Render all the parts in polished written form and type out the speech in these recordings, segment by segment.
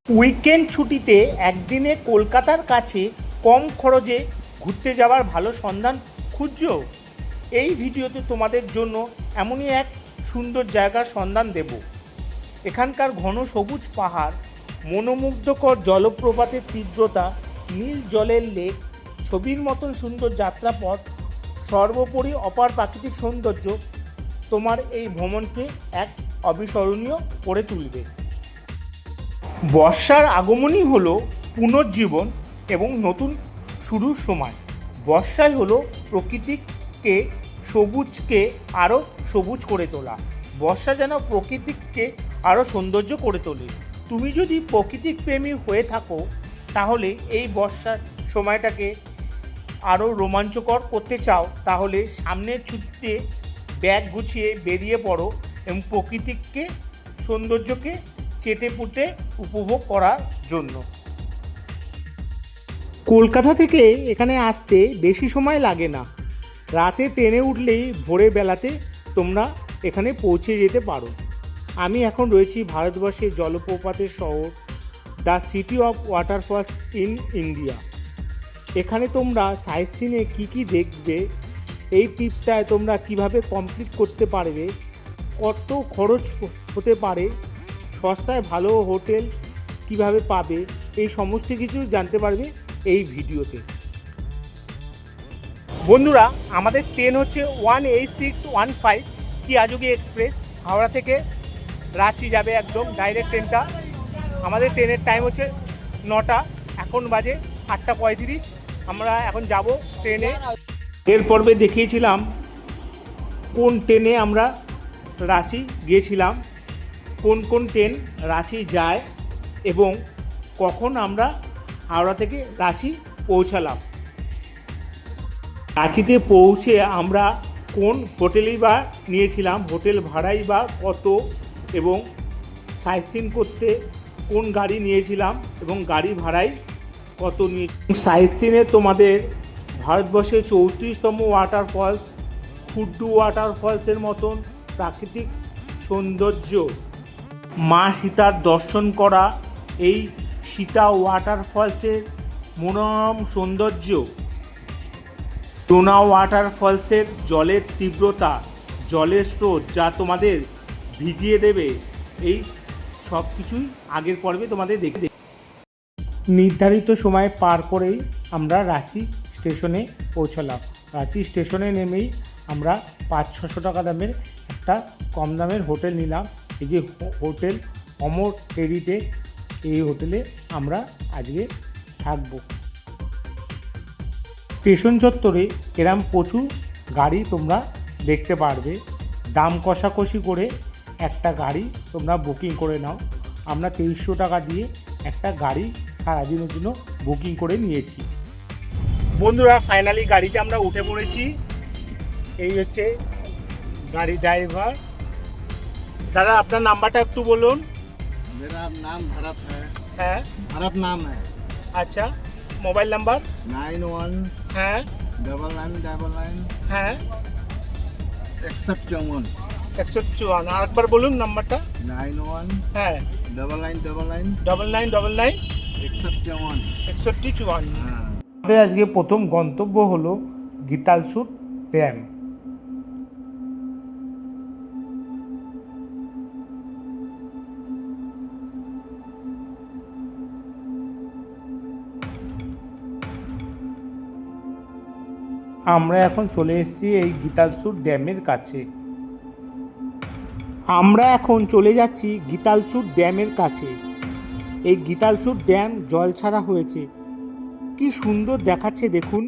Weekend ছুটিতে একদিনে কলকাতার কাছে কম খরচে ঘুরতে যাওয়ার ভালো সন্ধান খুঁজছো? এই ভিডিওতে তোমাদের জন্য এমনই এক সুন্দর জায়গার সন্ধান দেব। এখানকার ঘন সবুজ পাহাড়, মনোমুগ্ধকর জলপ্রপাতের তীব্রতা, নীল জলের লেক, ছবির মতন সুন্দর যাত্রাপথ, সর্বোপরি অপার প্রাকৃতিক সৌন্দর্য তোমার এই ভ্রমণকে এক অবিস্মরণীয় করে তুলবে। বর্ষার আগমনই হলো পুনর্জীবন এবং নতুন শুরুর সময়। বর্ষাই হলো প্রকৃতিকে সবুজকে আরও সবুজ করে তোলা। বর্ষা যেন প্রকৃতিকে আরও সৌন্দর্য করে তোলে। তুমি যদি প্রকৃতিক প্রেমী হয়ে থাকো তাহলে এই বর্ষার সময়টাকে আরও রোমাঞ্চকর করতে চাও, তাহলে সামনের ছুটিতে ব্যাগ গুছিয়ে বেরিয়ে পড়ো এবং প্রকৃতিকে সৌন্দর্যকে চেটেপুটে উপভোগ করার জন্য। কলকাতা থেকে এখানে আসতে বেশি সময় লাগে না। রাতে ট্রেনে উঠলেই ভোরের বেলাতে তোমরা এখানে পৌঁছে যেতে পারো। আমি এখন রয়েছি ভারতবর্ষের জলপ্রপাতের শহর, the city of waterfalls in India. এখানে তোমরা সাইট সিনে কী কী দেখবে, এই ট্রিপটায় তোমরা কিভাবে কমপ্লিট করতে পারবে, কত খরচ হতে পারে, সস্তায় ভালো হোটেল কিভাবে পাবে, এই সমস্ত কিছু জানতে পারবে এই ভিডিওতে। বন্ধুরা, আমাদের ট্রেন হচ্ছে 18615 কিয়াজুগি এক্সপ্রেস। হাওড়া থেকে রাঁচি যাবে একদম ডাইরেক্ট ট্রেনটা। আমাদের ট্রেনের টাইম হচ্ছে 9টা, এখন বাজে 8:35। আমরা এখন যাব ট্রেনে। এর পর্বে দেখিয়েছিলাম কোন ট্রেনে আমরা রাঁচি গিয়েছিলাম, কোন কোন ট্রেন রাঁচি যায় এবং কখন আমরা হাওড়া থেকে রাঁচি পৌঁছালাম। রাঁচিতে পৌঁছে আমরা কোন হোটেলই বা নিয়েছিলাম, হোটেল ভাড়াই বা কত, এবং সাইট সিন করতে কোন গাড়ি নিয়েছিলাম এবং গাড়ি ভাড়াই কত নিয়ে। সাইট সিনে তোমাদের ভারতবর্ষের 34তম ওয়াটারফলস ফুড্ডু ওয়াটারফলসের মতন প্রাকৃতিক সৌন্দর্য, মা সীতার দর্শন করা এই সীতা ওয়াটারফলসের মনোরম সৌন্দর্য, টোনা ওয়াটারফলসের জলের তীব্রতা, জলের স্রোত যা তোমাদের ভিজিয়ে দেবে, এই সব কিছুই আগের পর্বে তোমাদের দেখে। নির্ধারিত সময় পার করেই আমরা রাঁচি স্টেশনে পৌঁছালাম। রাঁচি স্টেশনে নেমেই আমরা 500-600 টাকা দামের একটা কম দামের হোটেল নিলাম। এই যে হোটেল অমর হেরিটেজ, এই হোটেলে আমরা আজকে থাকব। স্টেশন চত্বরে এরম প্রচুর গাড়ি তোমরা দেখতে পারবে। দাম কষাকষি করে একটা গাড়ি তোমরা বুকিং করে নাও। আমরা 2300 টাকা দিয়ে একটা গাড়ি সারাদিনের জন্য বুকিং করে নিয়েছি। বন্ধুরা, ফাইনালি গাড়িতে আমরা উঠে পড়েছি। এই হচ্ছে গাড়ি ড্রাইভার। দাদা, আপনার নাম্বারটা একটু বলুন। मेरा नाम भरत है। হ্যাঁ, भरत नाम है। আচ্ছা, মোবাইল নাম্বার? 91 হ্যাঁ 9999 হ্যাঁ 6154। 154। আর একবার বলুন নাম্বারটা। 91 হ্যাঁ 9999 9999 6154। 6154। হ্যাঁ। আমাদের আজকে প্রথম গন্তব্য হলো গীতালসুর ড্যাম। আমরা এখন চলে এসেছি এই গীতালসুর ড্যামের কাছে। আমরা এখন চলে যাচ্ছি গীতালসুর ড্যামের কাছে। এই গীতালসুর ড্যাম জল ছাড়া হয়েছে, কি সুন্দর দেখাচ্ছে দেখুন।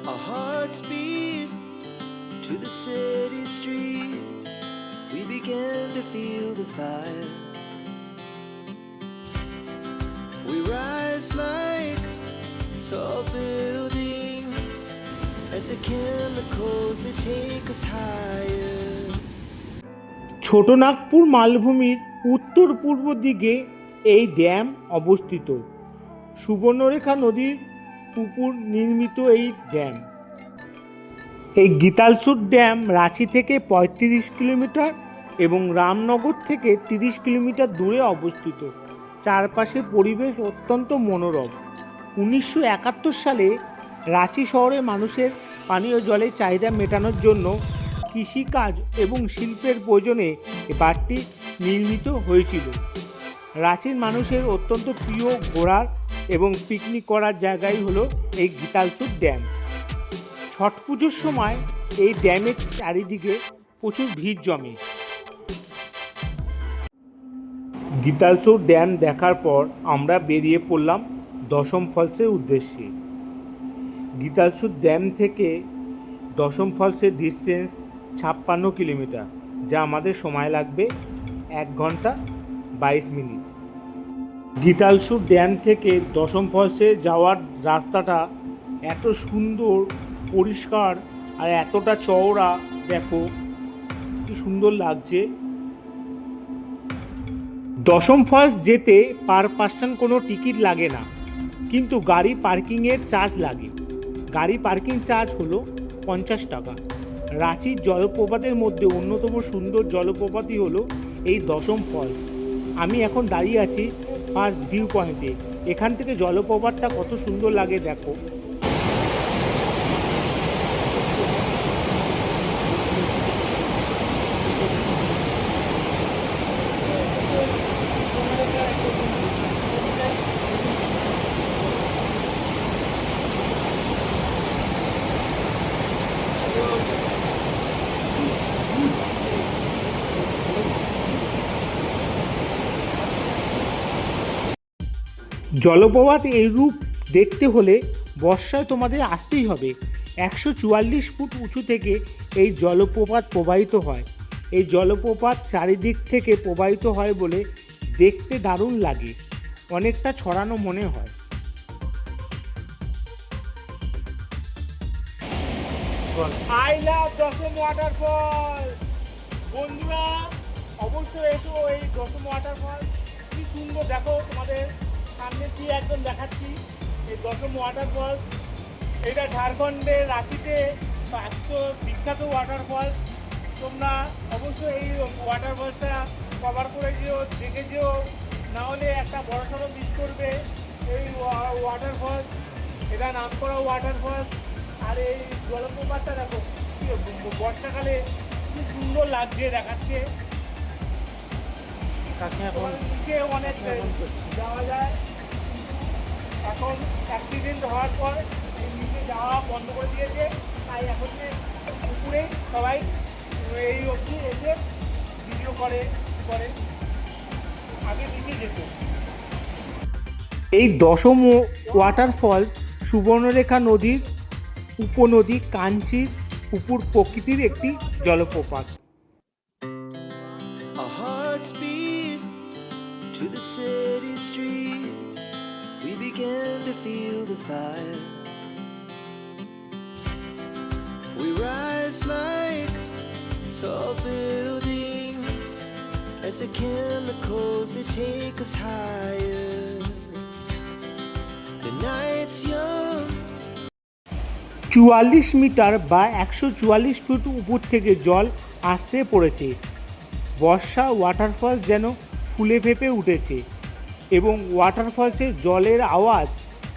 Our hearts beat to the city streets. We began to feel the fire. We rise like tall buildings as the chemicals they take us higher. Chotanagpur মালভূমির উত্তর পূর্ব দিকে এই ড্যাম অবস্থিত। সুবর্ণরেখা নদীর উপর নির্মিত এই ড্যাম। এই গীতালসুর ড্যাম রাঁচি থেকে 35 কিলোমিটার এবং রামনগর থেকে 30 কিলোমিটার দূরে অবস্থিত। চারপাশের পরিবেশ অত্যন্ত মনোরম। 1971 সালে রাঁচি শহরে মানুষের পানীয় জলের চাহিদা মেটানোর জন্য কৃষিকাজ এবং শিল্পের প্রয়োজনে এই বাঁধটি নির্মিত হয়েছিল। রাঁচির মানুষের অত্যন্ত প্রিয় ঘোরার এবং পিকনিক করার জায়গাই হলো এই গীতালসুর ড্যাম। ছট পুজোর সময় এই ড্যামের চারিদিকে প্রচুর ভিড় জমে। গীতালসুর ড্যাম দেখার পর আমরা বেরিয়ে পড়লাম দশম ফলসের উদ্দেশ্যে। গীতালসুর ড্যাম থেকে দশম ফলসের ডিস্টেন্স 56 কিলোমিটার, যা আমাদের সময় লাগবে 1 ঘন্টা 22 মিনিট। গীতালসুর ড্যাম থেকে দশম ফলসে যাওয়ার রাস্তাটা এত সুন্দর, পরিষ্কার আর এতটা চওড়া, দেখো কি সুন্দর লাগছে। দশম ফলস যেতে পার পার্সন কোনো টিকিট লাগে না, কিন্তু গাড়ি পার্কিংয়ের চার্জ লাগে। গাড়ি পার্কিং চার্জ হলো 50 টাকা। রাঁচির জলপ্রপাতের মধ্যে অন্যতম সুন্দর জলপ্রপাতই হলো এই দশম ফলস। আমি এখন দাঁড়িয়ে আছি ফার্স্ট ভিউ পয়েন্টে। এখান থেকে জলপ্রপাতটা কত সুন্দর লাগে দেখো। জলপ্রপাত এই রূপ দেখতে হলে বর্ষায় তোমাদের আসতেই হবে। 144 ফুট উঁচু থেকে এই জলপ্রপাত প্রবাহিত হয়। এই জলপ্রপাত চারিদিক থেকে প্রবাহিত হয় বলে দেখতে দারুণ লাগে, অনেকটা ছড়ানো মনে হয়। আই লাভ দশম ওয়াটারফল। বন্ধুরা অবশ্যই এসো এই দশম ওয়াটারফল। কি সুন্দর দেখো, তোমাদের সামনে দিয়ে একদম দেখাচ্ছি এই দশম ওয়াটারফল। এটা ঝাড়খণ্ডের রাঁচিতে বিখ্যাত ওয়াটারফল। তোমরা অবশ্যই এই ওয়াটারফলটা কভার করে যেও, দেখে যেও, না হলে একটা বড়সড় মিস করবে এই ওয়াটারফল। এটা নাম করা ওয়াটারফল। আর এই জলপ্রপাতটা দেখো বর্ষাকালে খুব সুন্দর লাগছে, দেখাচ্ছে। নিচে অনেক যাওয়া যায়। এখন অ্যাক্সিডেন্ট হওয়ার পর নিচে যাওয়া বন্ধ করে দিয়েছে, তাই এখন পুকুরে সবাই এই অবধি এসে ভিডিও করে। আগে নিচে যেত। এই দশম ওয়াটারফল সুবর্ণরেখা নদীর উপনদী কাঞ্চির উপর প্রকৃতির একটি জলপ্রপাত। Our hearts beat to the city streets. We began to feel the fire. We rise like tall buildings as the chemicals they take us higher. The night's young. 44 metre বা 144 ফুট উপর থেকে জল আসতে পড়েছে। বর্ষা ওয়াটারফলস যেন ফুলে ফেঁপে উঠেছে এবং ওয়াটারফলসের জলের আওয়াজ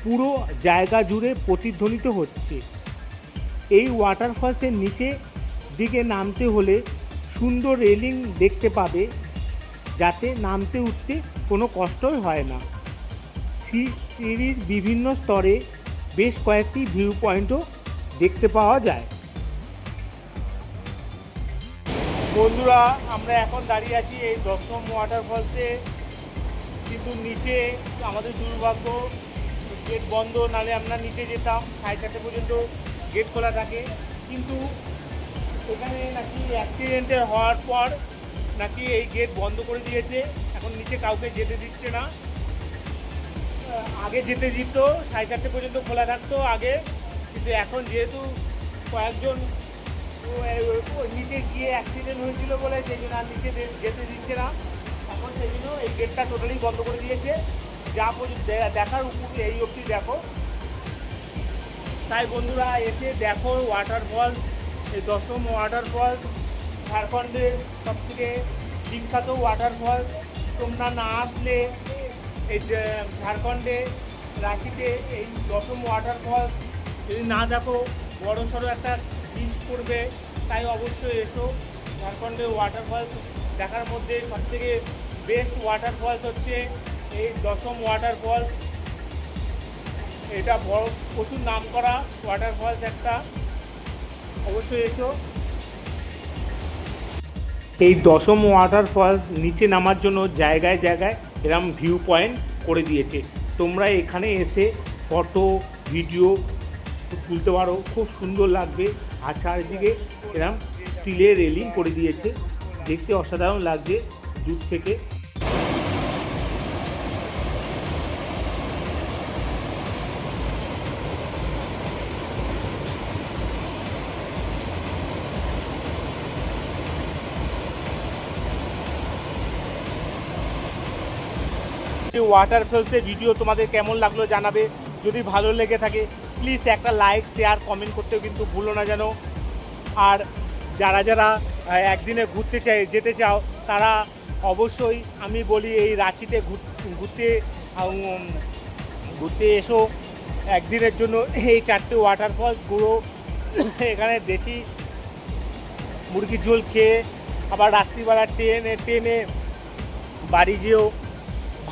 পুরো জায়গা জুড়ে প্রতিধ্বনিত হচ্ছে। এই ওয়াটারফলসের নিচে দিকে নামতে হলে সুন্দর রেলিং দেখতে পাবে, যাতে নামতে উঠতে কোনো কষ্টই হয় না। সিঁড়ির বিভিন্ন স্তরে বেশ কয়েকটি ভিউ পয়েন্টও দেখতে পাওয়া যায়। বন্ধুরা আমরা এখন দাঁড়িয়ে আছি এই দশম ওয়াটারফলসে, কিন্তু নিচে আমাদের দুর্ভাগ্য গেট বন্ধ, নাহলে আমরা নিচে যেতাম। 4:30 পর্যন্ত গেট খোলা থাকে, কিন্তু এখানে নাকি অ্যাক্সিডেন্টের হওয়ার পর নাকি এই গেট বন্ধ করে দিয়েছে। এখন নিচে কাউকে যেতে দিচ্ছে না। আগে যেতে দিত, 4:30 পর্যন্ত খোলা থাকতো আগে, কিন্তু এখন যেহেতু কয়েকজন নিচে গিয়ে অ্যাক্সিডেন্ট হয়েছিল বলে সেই জন্য আর নিচে যেতে দিচ্ছে না। এখন সেই জন্য এই গেটটা টোটালি বন্ধ করে দিয়েছে। যা দেখার উপরে এই অবধি দেখো। তাই বন্ধুরা এসে দেখো ওয়াটারফল, এই দশম ওয়াটারফল ঝাড়খণ্ডের সবথেকে বিখ্যাত ওয়াটারফল। তোমরা না আসলে এই যে ঝাড়খণ্ডে রাঁচিতে এই দশম ওয়াটারফল যদি না দেখো বড় সড়ো একটা মিস করবে, তাই অবশ্যই এসো। ঝাড়খণ্ডের ওয়াটারফলস দেখার মধ্যে সবথেকে বেস্ট ওয়াটারফলস হচ্ছে এই দশম ওয়াটারফলস। এটা বড় প্রচুর নাম করা ওয়াটারফলস একটা, অবশ্যই এসো। এই দশম ওয়াটারফলস নিচে নামার জন্য জায়গায় জায়গায় এরম ভিউ পয়েন্ট করে দিয়েছে। তোমরা এখানে এসে ফটো ভিডিও তুলতে পারো, খুব সুন্দর লাগবে। আর চারিদিকে এরম স্টিলের রেলিং করে দিয়েছে, দেখতে অসাধারণ লাগছে দূর থেকে। ওয়াটারফলসের ভিডিও তোমাদের কেমন লাগলো জানাবে। যদি ভালো লেগে থাকে প্লিজ একটা লাইক শেয়ার কমেন্ট করতেও কিন্তু ভুলো না যেন। আর যারা যারা একদিনে যেতে চাও তারা অবশ্যই আমি বলি এই রাঁচিতে ঘুরতে এসো একদিনের জন্য। এই 4টে ওয়াটারফলস ঘুরো, এখানে দেশি মুরগির ঝোল খেয়ে আবার রাত্রিবেলা ট্রেনে বাড়ি যেও,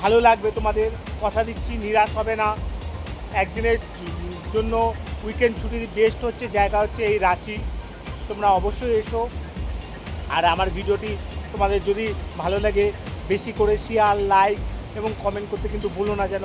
ভালো লাগবে তোমাদের, কথা দিচ্ছি নিরাশ হবে না। একদিনের জন্য উইকেন্ড ছুটির বেস্ট হচ্ছে জায়গা হচ্ছে এই রাঁচি, তোমরা অবশ্যই এসো। আর আমার ভিডিওটি তোমাদের যদি ভালো লাগে বেশি করে শেয়ার লাইক এবং কমেন্ট করতে কিন্তু ভুলো না যেন।